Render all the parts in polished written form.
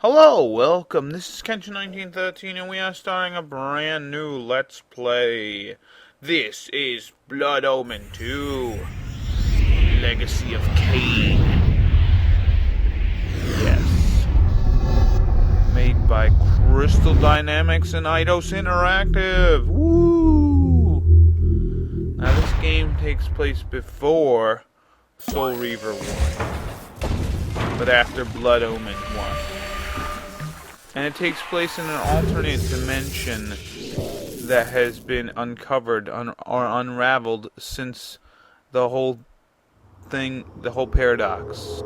Hello, welcome. This is Kenshin1913, and we are starting a brand new Let's Play. This is Blood Omen 2, Legacy of Kain. Yes. Made by Crystal Dynamics and Eidos Interactive. Woo! Now, this game takes place before Soul Reaver 1, but after Blood Omen 1. And it takes place in an alternate dimension that has been uncovered or unraveled since the whole paradox.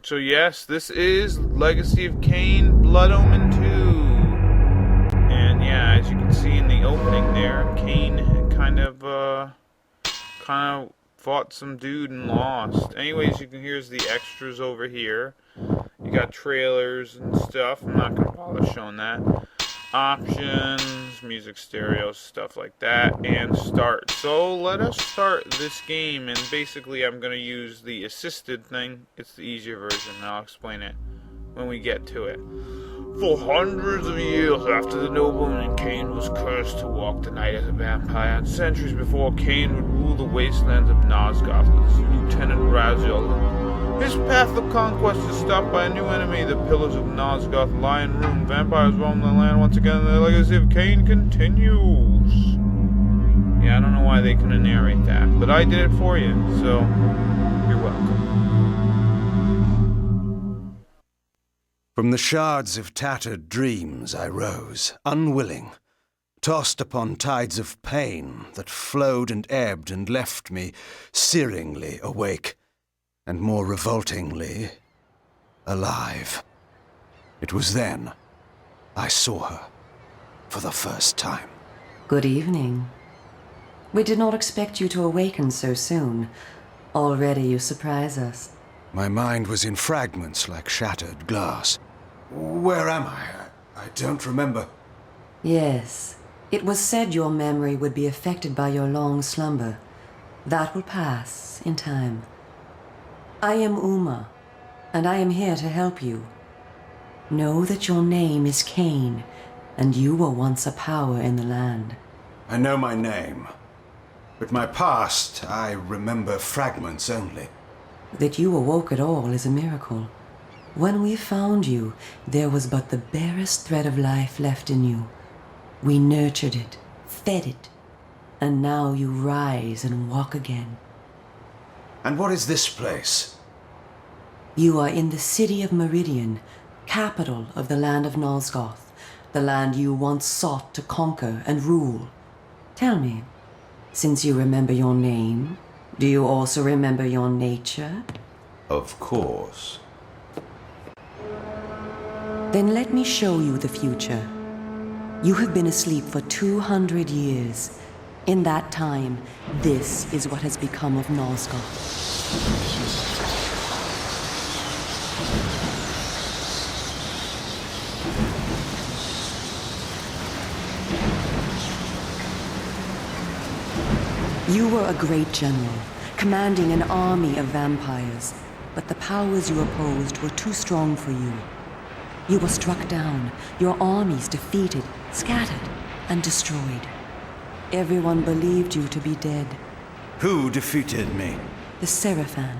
So yes, this is Legacy of Kain, Blood Omen 2. And yeah, as you can see in the opening there, Kain kind of fought some dude and lost. Anyways, here's the extras over here. You got trailers and stuff. I'm not going to bother showing that. Options, music stereo, stuff like that, and start. So let us start this game, and basically I'm going to use the assisted thing. It's the easier version, and I'll explain it when we get to it. For hundreds of years after the nobleman Kain was cursed to walk the night as a vampire, and centuries before Kain would rule the wastelands of Nosgoth with his lieutenant Raziel. His path of conquest is stopped by a new enemy. The pillars of Nosgoth lie in ruin. Vampires roam the land once again, and the Legacy of Kain continues. Yeah, I don't know why they couldn't narrate that, but I did it for you, so you're welcome. From the shards of tattered dreams I rose, unwilling, tossed upon tides of pain that flowed and ebbed and left me searingly awake, and more revoltingly, alive. It was then I saw her for the first time. Good evening. We did not expect you to awaken so soon. Already you surprise us. My mind was in fragments like shattered glass. Where am I? I don't remember. Yes, it was said your memory would be affected by your long slumber. That will pass in time. I am Uma, and I am here to help you. Know that your name is Kain, and you were once a power in the land. I know my name, but my past, I remember fragments only. That you awoke at all is a miracle. When we found you, there was but the barest thread of life left in you. We nurtured it, fed it, and now you rise and walk again. And what is this place? You are in the city of Meridian, capital of the land of Nosgoth, the land you once sought to conquer and rule. Tell me, since you remember your name, do you also remember your nature? Of course. Then let me show you the future. You have been asleep for 200 years. In that time, this is what has become of Nosgoth. You were a great general, commanding an army of vampires, but the powers you opposed were too strong for you. You were struck down, your armies defeated, scattered, and destroyed. Everyone believed you to be dead. Who defeated me? The Sarafan,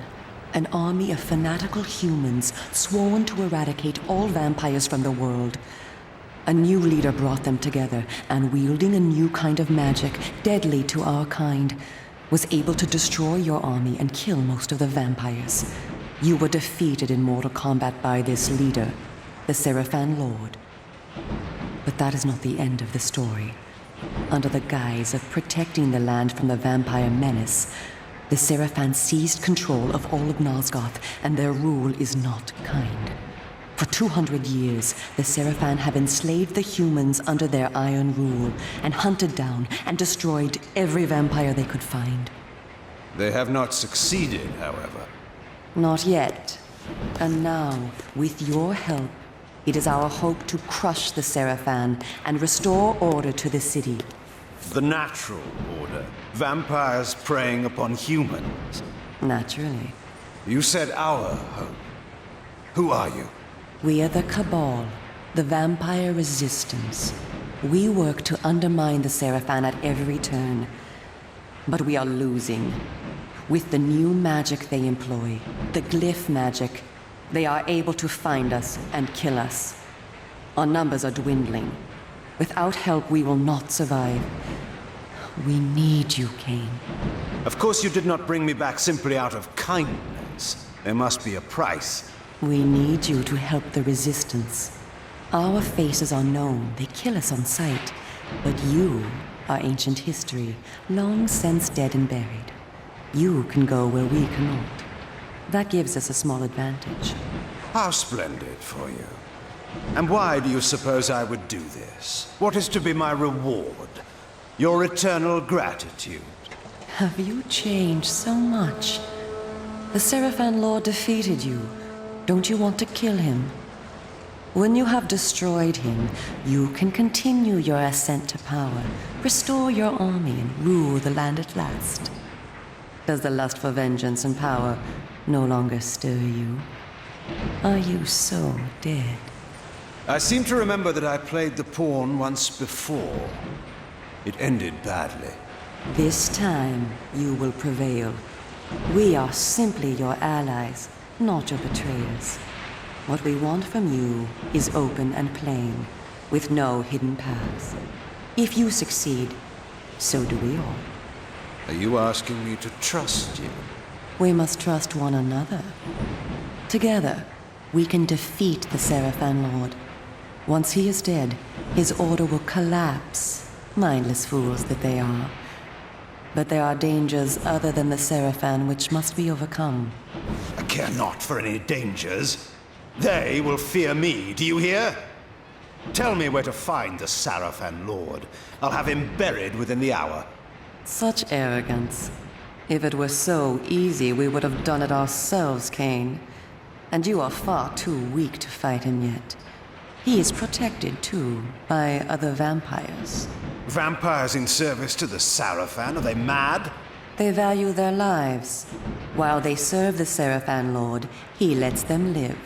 an army of fanatical humans sworn to eradicate all vampires from the world. A new leader brought them together, and wielding a new kind of magic, deadly to our kind, was able to destroy your army and kill most of the vampires. You were defeated in mortal combat by this leader, the Sarafan Lord. But that is not the end of the story. Under the guise of protecting the land from the vampire menace, the Sarafan seized control of all of Nosgoth, and their rule is not kind. For 200 years, the Sarafan have enslaved the humans under their iron rule and hunted down and destroyed every vampire they could find. They have not succeeded, however. Not yet. And now, with your help, it is our hope to crush the Sarafan and restore order to the city. The natural order. Vampires preying upon humans. Naturally. You said our hope. Who are you? We are the Cabal, the vampire resistance. We work to undermine the Sarafan at every turn. But we are losing. With the new magic they employ, the glyph magic, they are able to find us and kill us. Our numbers are dwindling. Without help, we will not survive. We need you, Kain. Of course you did not bring me back simply out of kindness. There must be a price. We need you to help the Resistance. Our faces are known. They kill us on sight. But you are ancient history, long since dead and buried. You can go where we cannot. That gives us a small advantage. How splendid for you. And why do you suppose I would do this? What is to be my reward? Your eternal gratitude. Have you changed so much? The Sarafan Lord defeated you. Don't you want to kill him? When you have destroyed him, you can continue your ascent to power, restore your army, and rule the land at last. Does the lust for vengeance and power no longer stir you? Are you so dead? I seem to remember that I played the pawn once before. It ended badly. This time, you will prevail. We are simply your allies, not your betrayers. What we want from you is open and plain, with no hidden paths. If you succeed, so do we all. Are you asking me to trust you? We must trust one another. Together, we can defeat the Sarafan Lord. Once he is dead, his order will collapse, mindless fools that they are. But there are dangers other than the Sarafan which must be overcome. I care not for any dangers. They will fear me, do you hear? Tell me where to find the Sarafan Lord. I'll have him buried within the hour. Such arrogance. If it were so easy, we would have done it ourselves, Kain. And you are far too weak to fight him yet. He is protected, too, by other vampires. Vampires in service to the Sarafan? Are they mad? They value their lives. While they serve the Sarafan Lord, he lets them live.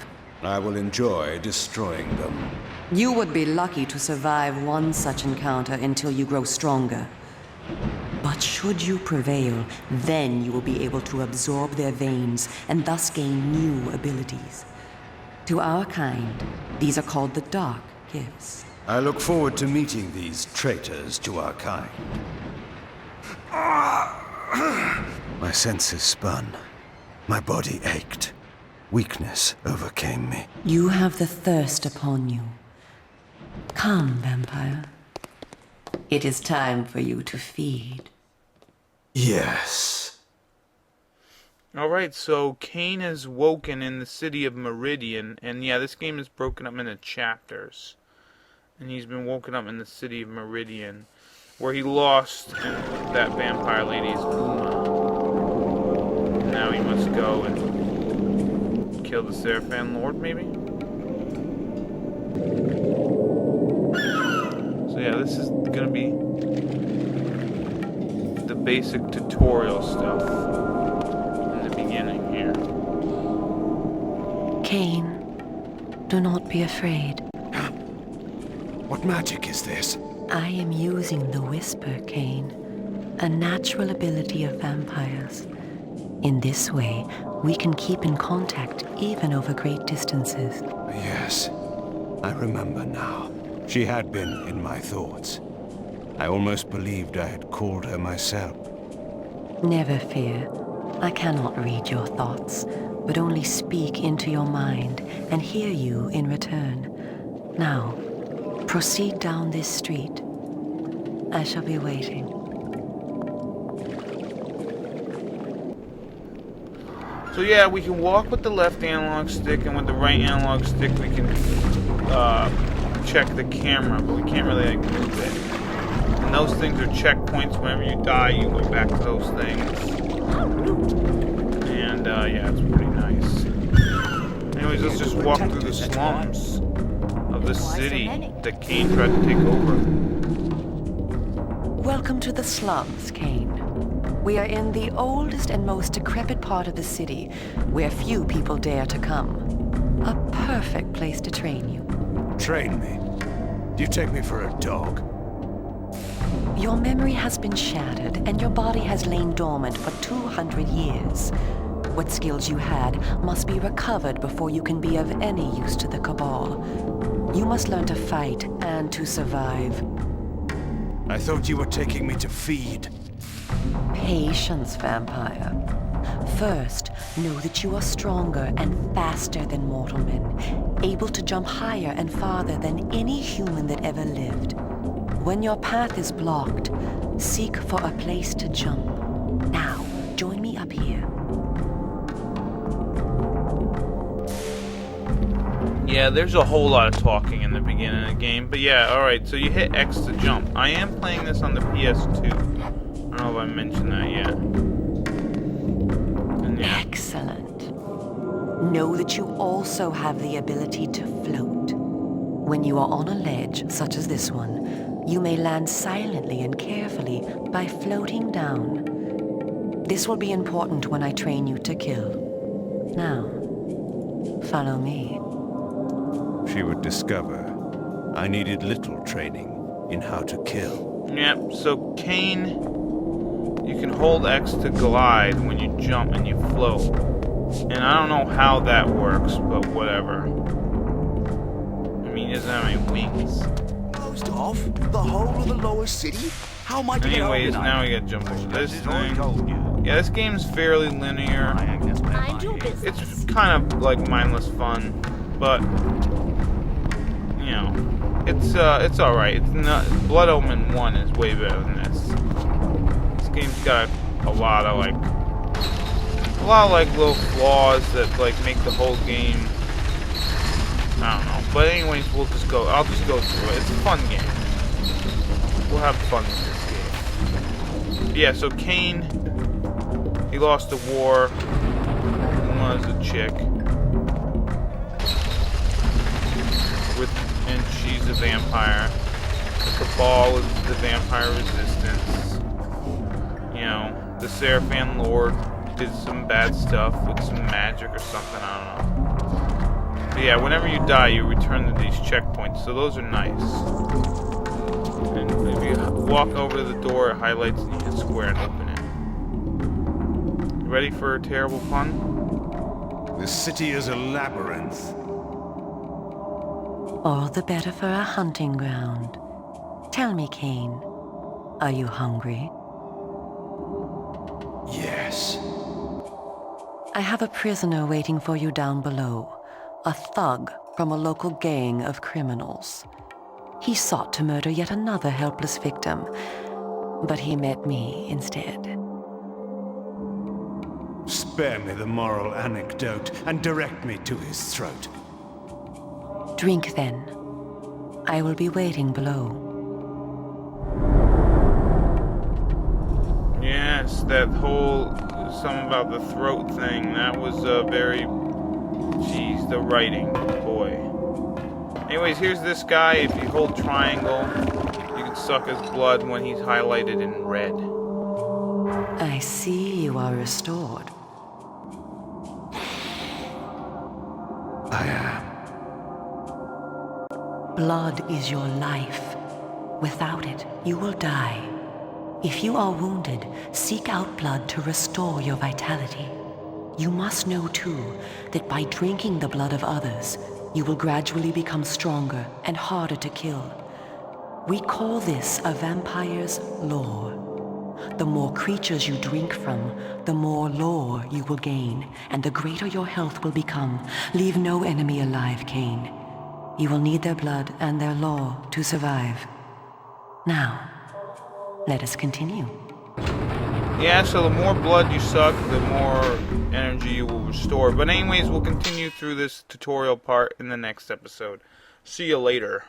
I will enjoy destroying them. You would be lucky to survive one such encounter until you grow stronger. But should you prevail, then you will be able to absorb their veins and thus gain new abilities. To our kind, these are called the Dark Gifts. I look forward to meeting these traitors to our kind. My senses spun. My body ached. Weakness overcame me. You have the thirst upon you. Come, vampire. It is time for you to feed. Yes. Alright, so Kain has woken in the city of Meridian, and yeah, this game is broken up into chapters. and he's been woken up in the city of Meridian, where he lost that vampire lady's Uma. Now he must go and kill the Sarafan Lord, maybe? So yeah, this is gonna be the basic tutorial stuff in the beginning here. Kain, do not be afraid. What magic is this? I am using the Whisper, Kain, a natural ability of vampires. In this way, we can keep in contact even over great distances. Yes, I remember now. She had been in my thoughts. I almost believed I had called her myself. Never fear. I cannot read your thoughts, but only speak into your mind and hear you in return. Now, proceed down this street. I shall be waiting. So yeah, we can walk with the left analog stick, and with the right analog stick we can check the camera, but we can't really like move it. And those things are checkpoints. Whenever you die, you go back to those things. And yeah, it's pretty nice. Anyways, let's just walk through the slums of the city that Kain tried to take over. Welcome to the slums, Kain. We are in the oldest and most decrepit part of the city, where few people dare to come. A perfect place to train you. Train me? Do you take me for a dog? Your memory has been shattered, and your body has lain dormant for 200 years. What skills you had must be recovered before you can be of any use to the Cabal. You must learn to fight and to survive. I thought you were taking me to feed. Patience, vampire. First, know that you are stronger and faster than mortal men, able to jump higher and farther than any human that ever lived. When your path is blocked, seek for a place to jump. Now, join me up here. Yeah, there's a whole lot of talking in the beginning of the game, but yeah, alright, so you hit X to jump. I am playing this on the PS2. I don't know if I mentioned that yet. And yeah. Excellent. Know that you also have the ability to float. When you are on a ledge, such as this one, you may land silently and carefully by floating down. This will be important when I train you to kill. Now, follow me. She would discover I needed little training in how to kill. Yep, so Kain, you can hold X to glide when you jump and you float. And I don't know how that works, but whatever. I mean, he doesn't have any wings. Closed off? The whole of the lower city? How am I to get Anyways, over now we gotta jump over this thing. Yeah, this game's fairly linear. Mind your business. It's kind of like mindless fun, but you know, it's all right. It's not. Blood Omen 1 is way better than this. This game's got a lot of little flaws that like make the whole game. I don't know. But anyways, I'll just go through it. It's a fun game. We'll have fun with this game. Yeah. So Kain, he lost the war. Uma is a chick. And she's a vampire. The Cabal is the vampire resistance. You know, the Sarafan Lord did some bad stuff with some magic or something, I don't know. But yeah, whenever you die, you return to these checkpoints, so those are nice. And if you walk over to the door, it highlights and you hit square and open it. You ready for terrible fun? This city is a labyrinth. All the better for a hunting ground. Tell me, Kain, are you hungry? Yes. I have a prisoner waiting for you down below, a thug from a local gang of criminals. He sought to murder yet another helpless victim, but he met me instead. Spare me the moral anecdote and direct me to his throat. Drink then. I will be waiting below. Yes, that whole something about the throat thing, that was very, jeez, the writing, boy. Anyways, here's this guy. If you hold triangle, you can suck his blood when he's highlighted in red. I see you are restored. I am. Blood is your life. Without it, you will die. If you are wounded, seek out blood to restore your vitality. You must know, too, that by drinking the blood of others, you will gradually become stronger and harder to kill. We call this a vampire's lore. The more creatures you drink from, the more lore you will gain, and the greater your health will become. Leave no enemy alive, Kain. You will need their blood and their lore to survive. Now, let us continue. Yeah, so the more blood you suck, the more energy you will restore. But anyways, we'll continue through this tutorial part in the next episode. See you later.